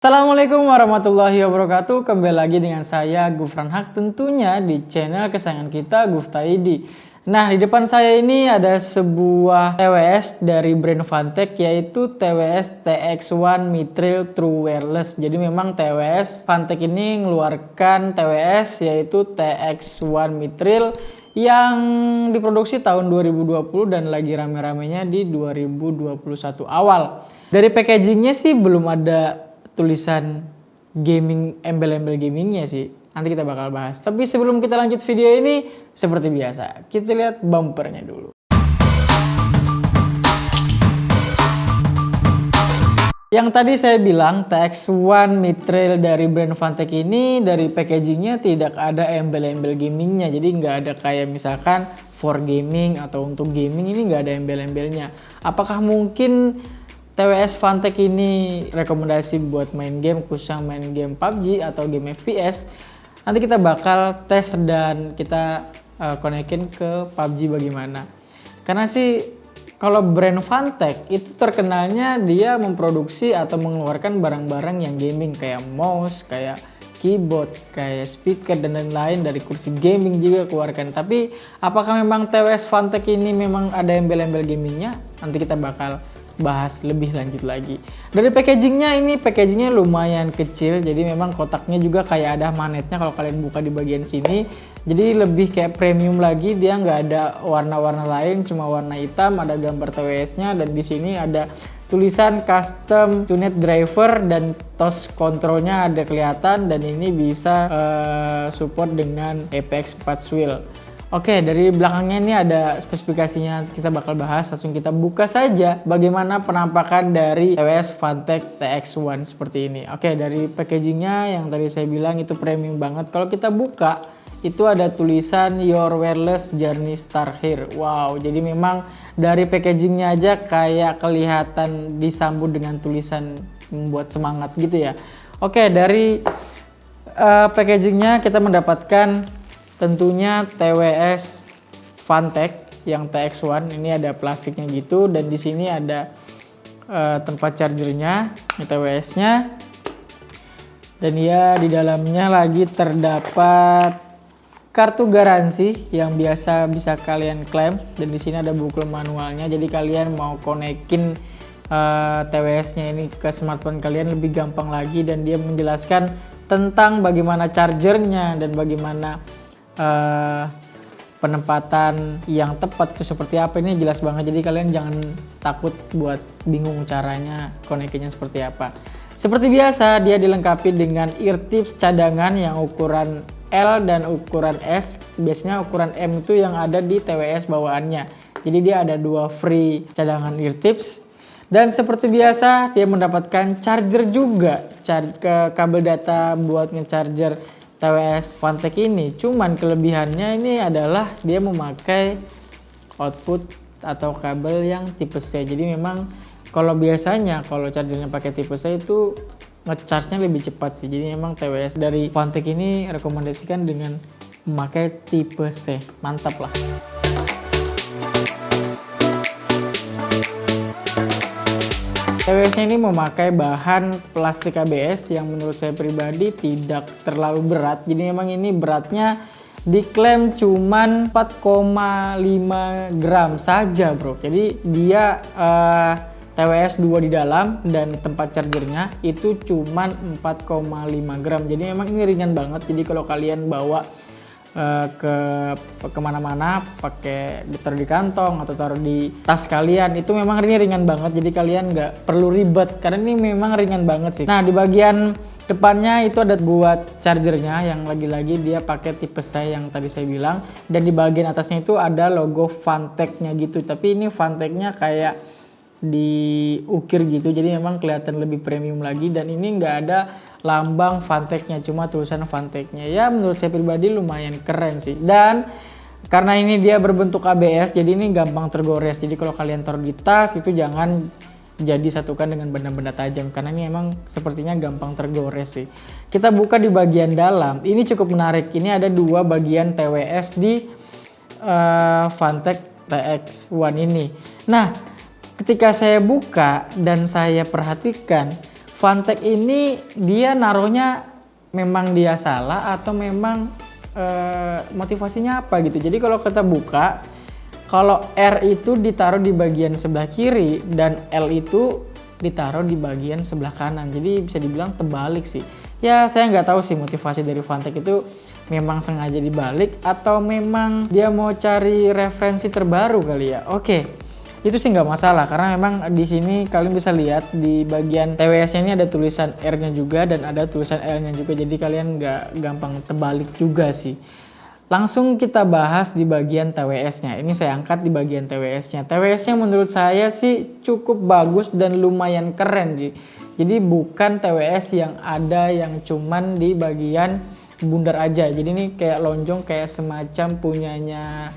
Assalamualaikum warahmatullahi wabarakatuh. Kembali lagi dengan saya Gufran Haq, tentunya di channel kesayangan kita Gufta ID. Nah, di depan saya ini ada sebuah TWS dari brand Fantech, yaitu TWS TX1 Mithril True Wireless. Jadi memang TWS Fantech ini mengeluarkan TWS yaitu TX1 Mithril yang diproduksi tahun 2020 dan lagi rame-ramenya di 2021 awal. Dari packagingnya sih belum ada tulisan gaming, embel-embel gamingnya sih. Nanti kita bakal bahas. Tapi sebelum kita lanjut video ini, seperti biasa, kita lihat bumpernya dulu. Yang tadi saya bilang TX1 Mithril dari brand Fantech ini dari packagingnya tidak ada embel-embel gamingnya. Jadi nggak ada kayak misalkan for gaming atau untuk gaming ini nggak ada embel-embelnya. Apakah mungkin TWS Fantech ini rekomendasi buat main game, khususnya main game PUBG atau game FPS? Nanti kita bakal tes dan kita konekin ke PUBG bagaimana. Karena sih kalau brand Fantech itu terkenalnya dia memproduksi atau mengeluarkan barang-barang yang gaming kayak mouse, kayak keyboard, kayak speaker dan lain-lain, dari kursi gaming juga keluarkan. Tapi apakah memang TWS Fantech ini memang ada embel-embel gamingnya? Nanti kita bakal bahas lebih lanjut lagi. Dari packagingnya, ini packagingnya lumayan kecil, jadi memang kotaknya juga kayak ada magnetnya kalau kalian buka di bagian sini. Jadi lebih kayak premium lagi, dia nggak ada warna-warna lain, cuma warna hitam, ada gambar TWS-nya, dan di sini ada tulisan custom tuned driver dan touch controlnya ada kelihatan, dan ini bisa support dengan APX 4 wheel. Oke, dari belakangnya ini ada spesifikasinya, kita bakal bahas. Langsung kita buka saja bagaimana penampakan dari TWS Fantech TX1 seperti ini. Oke, dari packagingnya yang tadi saya bilang itu premium banget. Kalau kita buka, itu ada tulisan Your Wireless Journey Start Here. Wow, jadi memang dari packagingnya aja kayak kelihatan disambut dengan tulisan membuat semangat gitu ya. Oke, dari packagingnya kita mendapatkan tentunya TWS Fantech yang TX1. Ini ada plastiknya gitu, dan di sini ada tempat chargernya, TWS-nya, dan ya di dalamnya lagi terdapat kartu garansi yang biasa bisa kalian klaim, dan di sini ada buku manualnya. Jadi kalian mau konekin TWS-nya ini ke smartphone kalian lebih gampang lagi, dan dia menjelaskan tentang bagaimana chargernya dan bagaimana penempatan yang tepat itu seperti apa. Ini jelas banget, jadi kalian jangan takut buat bingung caranya konekinya seperti apa. Seperti biasa, dia dilengkapi dengan ear tips cadangan yang ukuran L dan ukuran S. Biasanya ukuran M itu yang ada di TWS bawaannya. Jadi dia ada dua free cadangan ear tips. Dan seperti biasa, dia mendapatkan charger juga, ke kabel data buat nge-charger TWS Fantech ini. Cuman kelebihannya ini adalah dia memakai output atau kabel yang tipe C. Jadi memang kalau biasanya kalau chargernya pakai tipe C itu nge-charge-nya lebih cepat sih. Jadi memang TWS dari Fantech ini rekomendasikan dengan memakai tipe C. Mantap lah. TWS-nya ini memakai bahan plastik ABS yang menurut saya pribadi tidak terlalu berat. Jadi memang ini beratnya diklaim cuman 4,5 gram saja bro. Jadi dia TWS 2 di dalam, dan tempat chargernya itu cuman 4,5 gram. Jadi memang ini ringan banget. Jadi kalau kalian bawa kemana-mana pakai ditaruh di kantong atau taruh di tas kalian, itu memang ini ringan banget. Jadi kalian nggak perlu ribet karena ini memang ringan banget sih. Nah, di bagian depannya itu ada buat chargernya yang lagi-lagi dia pakai tipe C yang tadi saya bilang, dan di bagian atasnya itu ada logo Fantech-nya gitu. Tapi ini Fantech-nya kayak diukir gitu, jadi memang kelihatan lebih premium lagi. Dan ini nggak ada lambang Fantech-nya, cuma tulisan Fantech-nya. Ya menurut saya pribadi lumayan keren sih. Dan karena ini dia berbentuk ABS, jadi ini gampang tergores. Jadi kalau kalian taruh di tas itu jangan jadi satukan dengan benda-benda tajam, karena ini emang sepertinya gampang tergores sih. Kita buka di bagian dalam, ini cukup menarik. Ini ada dua bagian TWS di Fantech TX1 ini. Nah, ketika saya buka dan saya perhatikan, Fantek ini dia naruhnya memang dia salah atau memang motivasinya apa gitu. Jadi kalau kita buka, kalau R itu ditaruh di bagian sebelah kiri dan L itu ditaruh di bagian sebelah kanan. Jadi bisa dibilang terbalik sih. Ya saya nggak tahu sih motivasi dari Fantek itu memang sengaja dibalik atau memang dia mau cari referensi terbaru kali ya. Oke. Itu sih nggak masalah karena memang di sini kalian bisa lihat di bagian TWS-nya ini ada tulisan R-nya juga dan ada tulisan L-nya juga, jadi kalian nggak gampang terbalik juga sih. Langsung kita bahas di bagian TWS-nya. Ini saya angkat di bagian TWS-nya. TWS-nya menurut saya sih cukup bagus dan lumayan keren sih. Jadi bukan TWS yang ada yang cuman di bagian bundar aja. Jadi ini kayak lonjong, kayak semacam punyanya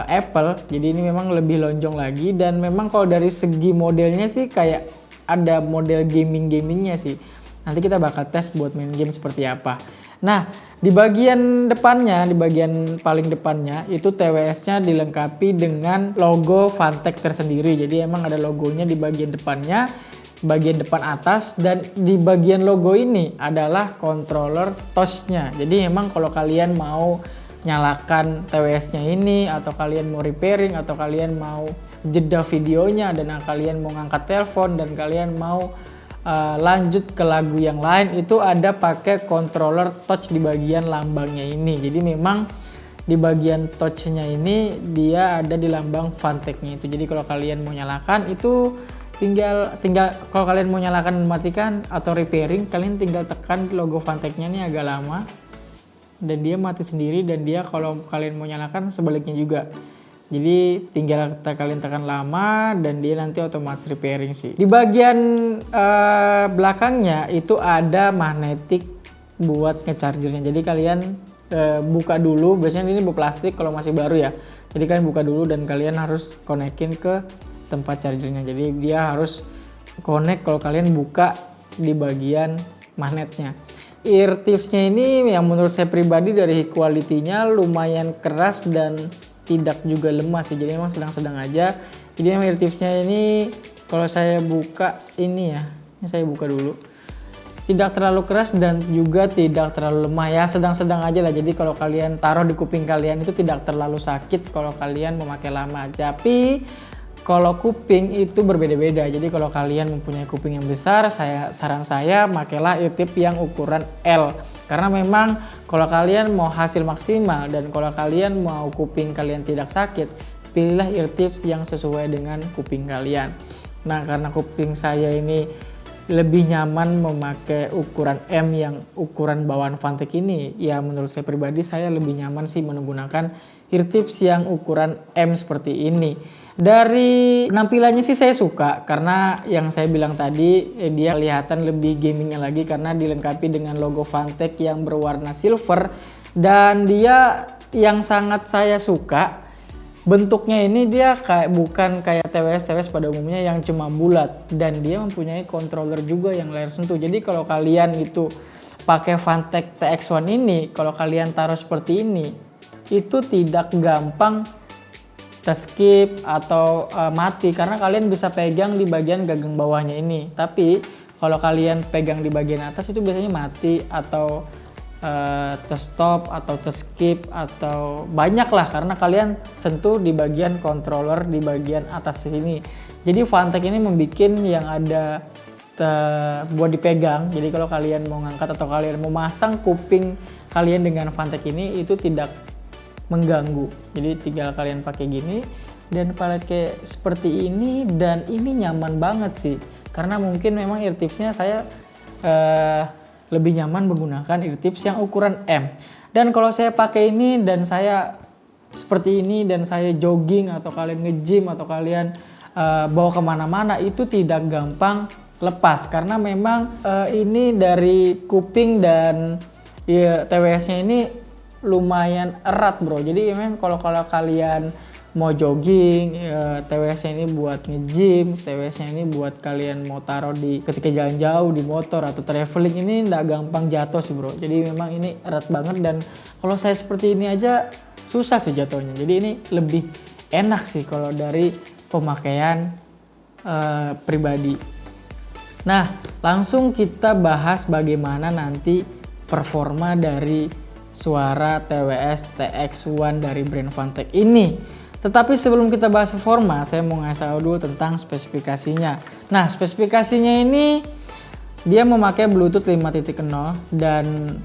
Apple, jadi ini memang lebih lonjong lagi dan memang kalau dari segi modelnya sih kayak ada model gamingnya sih. Nanti kita bakal tes buat main game seperti apa. Nah, di bagian depannya, di bagian paling depannya itu TWS-nya dilengkapi dengan logo Fantek tersendiri. Jadi emang ada logonya di bagian depannya, bagian depan atas, dan di bagian logo ini adalah controller touch-nya. Jadi emang kalau kalian mau nyalakan TWS-nya ini atau kalian mau repairing atau kalian mau jeda videonya dan kalian mau ngangkat telepon dan kalian mau lanjut ke lagu yang lain, itu ada pakai controller touch di bagian lambangnya ini. Jadi memang di bagian touch-nya ini dia ada di lambang Fantek-nya itu. Jadi kalau kalian mau nyalakan itu tinggal kalau kalian mau nyalakan dan matikan atau repairing, kalian tinggal tekan logo Fantek-nya ini agak lama dan dia mati sendiri, dan dia kalau kalian mau nyalakan sebaliknya juga. Jadi tinggal kalian tekan lama dan dia nanti otomatis repairing sih. Di bagian belakangnya itu ada magnetik buat ngechargernya. Jadi kalian buka dulu, biasanya ini plastik kalau masih baru ya. Jadi kalian buka dulu dan kalian harus konekin ke tempat chargernya. Jadi dia harus connect kalau kalian buka di bagian magnetnya. Ear tips-nya ini yang menurut saya pribadi dari quality-nya lumayan keras dan tidak juga lemah sih, jadi memang sedang-sedang aja. Jadi memang ear tips-nya ini kalau saya buka ini ya, ini saya buka dulu, tidak terlalu keras dan juga tidak terlalu lemah ya, sedang-sedang aja lah. Jadi kalau kalian taruh di kuping kalian itu tidak terlalu sakit kalau kalian memakai lama. Tapi kalau kuping itu berbeda-beda. Jadi kalau kalian mempunyai kuping yang besar, saran saya makailah ear tip yang ukuran L. Karena memang kalau kalian mau hasil maksimal dan kalau kalian mau kuping kalian tidak sakit, pilihlah ear tips yang sesuai dengan kuping kalian. Nah, karena kuping saya ini lebih nyaman memakai ukuran M yang ukuran bawaan Fantek ini, ya menurut saya pribadi saya lebih nyaman sih menggunakan ear tips yang ukuran M seperti ini. Dari penampilannya sih saya suka karena yang saya bilang tadi dia kelihatan lebih gamingnya lagi karena dilengkapi dengan logo Fantek yang berwarna silver, dan dia yang sangat saya suka bentuknya ini dia bukan kayak TWS pada umumnya yang cuma bulat, dan dia mempunyai controller juga yang layar sentuh. Jadi kalau kalian itu pakai Fantek TX1 ini, kalau kalian taruh seperti ini itu tidak gampang skip atau mati karena kalian bisa pegang di bagian gagang bawahnya ini. Tapi kalau kalian pegang di bagian atas itu biasanya mati atau stop atau skip atau banyak lah karena kalian sentuh di bagian controller di bagian atas sini. Jadi Fantek ini membuat yang ada buat dipegang. Jadi kalau kalian mau ngangkat atau kalian mau masang kuping kalian dengan Fantek ini itu tidak mengganggu. Jadi tinggal kalian pakai gini dan pakai seperti ini, dan ini nyaman banget sih karena mungkin memang ear tipsnya saya lebih nyaman menggunakan ear tips yang ukuran M. Dan kalau saya pakai ini dan saya seperti ini dan saya jogging atau kalian nge-gym atau kalian bawa kemana-mana itu tidak gampang lepas karena memang ini dari kuping dan ya, TWS-nya ini lumayan erat bro. Jadi memang kalau kalian mau jogging, TWS-nya ini buat nge-gym, TWS-nya ini buat kalian mau taruh di ketika jalan jauh di motor atau traveling, ini nggak gampang jatuh sih bro. Jadi memang ini erat banget dan kalau saya seperti ini aja susah sih jatuhnya. Jadi ini lebih enak sih kalau dari pemakaian pribadi. Nah, langsung kita bahas bagaimana nanti performa dari suara TWS TX1 dari brand Fantech ini. Tetapi sebelum kita bahas performa, saya mau ngasih tahu dulu tentang spesifikasinya. Nah, spesifikasinya ini dia memakai Bluetooth 5.0 dan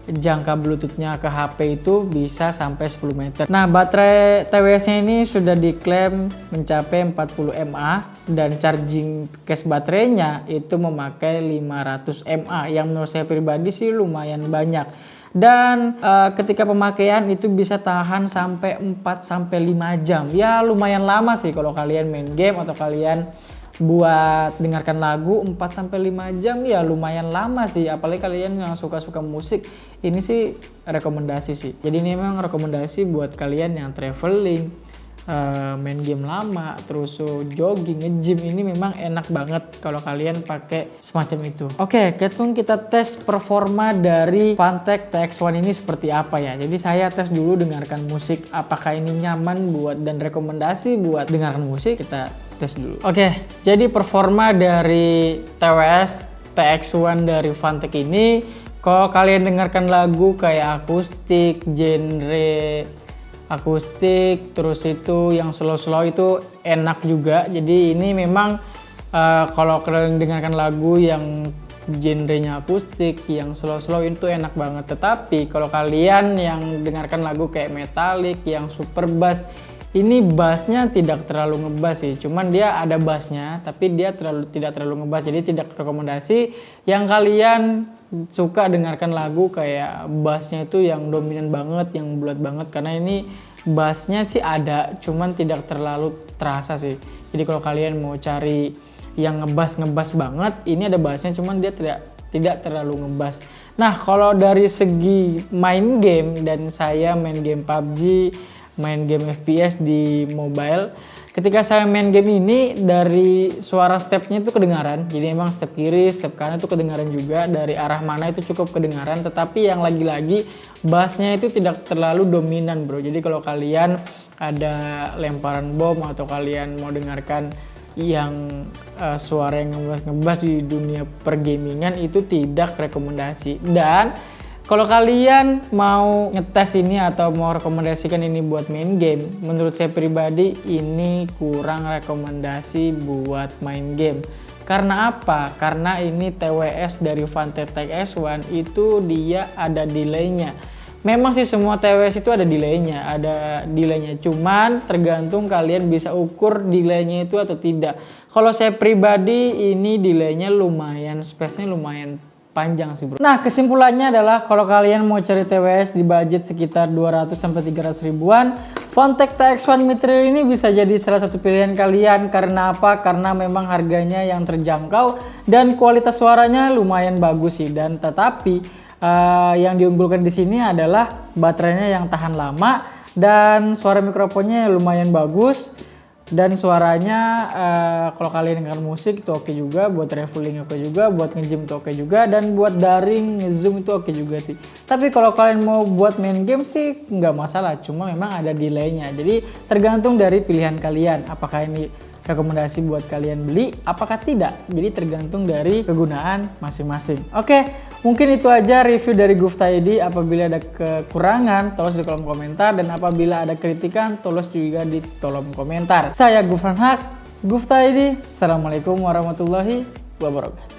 jangka Bluetoothnya ke HP itu bisa sampai 10 meter. Nah, baterai TWS-nya ini sudah diklaim mencapai 40 mAh dan charging case baterainya itu memakai 500 mAh yang menurut saya pribadi sih lumayan banyak. Dan ketika pemakaian itu bisa tahan sampai 4-5 jam. Ya lumayan lama sih kalau kalian main game atau kalian buat dengarkan lagu 4-5 jam ya lumayan lama sih, apalagi kalian yang suka-suka musik. Ini sih rekomendasi sih. Jadi ini memang rekomendasi buat kalian yang traveling, main game lama, terus jogging, nge-gym, ini memang enak banget kalau kalian pakai semacam itu. Oke, kita tes performa dari Fantech TX1 ini seperti apa ya. Jadi saya tes dulu dengarkan musik, apakah ini nyaman buat dan rekomendasi buat dengarkan musik, kita tes dulu. Oke, jadi performa dari TWS TX1 dari Fantech ini, kalau kalian dengarkan lagu kayak akustik, genre akustik, terus itu yang slow-slow itu enak juga. Jadi ini memang kalau kalian dengarkan lagu yang genrenya akustik, yang slow-slow itu enak banget. Tetapi kalau kalian yang dengarkan lagu kayak metalik, yang super bass, ini bassnya tidak terlalu ngebass sih, cuman dia ada bassnya, tapi dia tidak terlalu ngebass. Jadi tidak rekomendasi yang kalian suka dengarkan lagu kayak bassnya itu yang dominan banget, yang bulat banget, karena ini bassnya sih ada, cuman tidak terlalu terasa sih. Jadi kalau kalian mau cari yang ngebass banget, ini ada bassnya, cuman dia tidak terlalu ngebass. Nah, kalau dari segi main game, dan saya main game PUBG, main game FPS di mobile, ketika saya main game ini dari suara stepnya itu kedengaran. Jadi emang step kiri, step kanan itu kedengaran juga, dari arah mana itu cukup kedengaran. Tetapi yang lagi-lagi bassnya itu tidak terlalu dominan bro. Jadi kalau kalian ada lemparan bom atau kalian mau dengarkan yang suara yang ngebass di dunia pergamingan, itu tidak rekomendasi. Dan kalau kalian mau ngetes ini atau mau rekomendasikan ini buat main game, menurut saya pribadi ini kurang rekomendasi buat main game. Karena apa? Karena ini TWS dari Fantech TX1 itu dia ada delaynya. Memang sih semua TWS itu ada delaynya, cuman tergantung kalian bisa ukur delaynya itu atau tidak. Kalau saya pribadi ini delaynya lumayan, space-nya lumayan panjang sih bro. Nah, kesimpulannya adalah kalau kalian mau cari TWS di budget sekitar 200-300 ribuan, Fantech TX1 Mid-Trail ini bisa jadi salah satu pilihan kalian. Karena apa? Karena memang harganya yang terjangkau dan kualitas suaranya lumayan bagus sih. Dan tetapi yang diunggulkan di sini adalah baterainya yang tahan lama dan suara mikrofonnya lumayan bagus. Dan suaranya kalau kalian dengar musik itu oke juga, buat traveling oke juga, buat nge-gym itu oke juga, dan buat daring, nge-zoom itu oke juga sih. Tapi kalau kalian mau buat main game sih nggak masalah, cuma memang ada delaynya. Jadi tergantung dari pilihan kalian, apakah ini rekomendasi buat kalian beli, apakah tidak. Jadi tergantung dari kegunaan masing-masing. Oke. Mungkin itu aja review dari Gufta ID. Apabila ada kekurangan, tulis di kolom komentar. Dan apabila ada kritikan, tulis juga di kolom komentar. Saya Gufran Haq, Gufta ID. Assalamualaikum warahmatullahi wabarakatuh.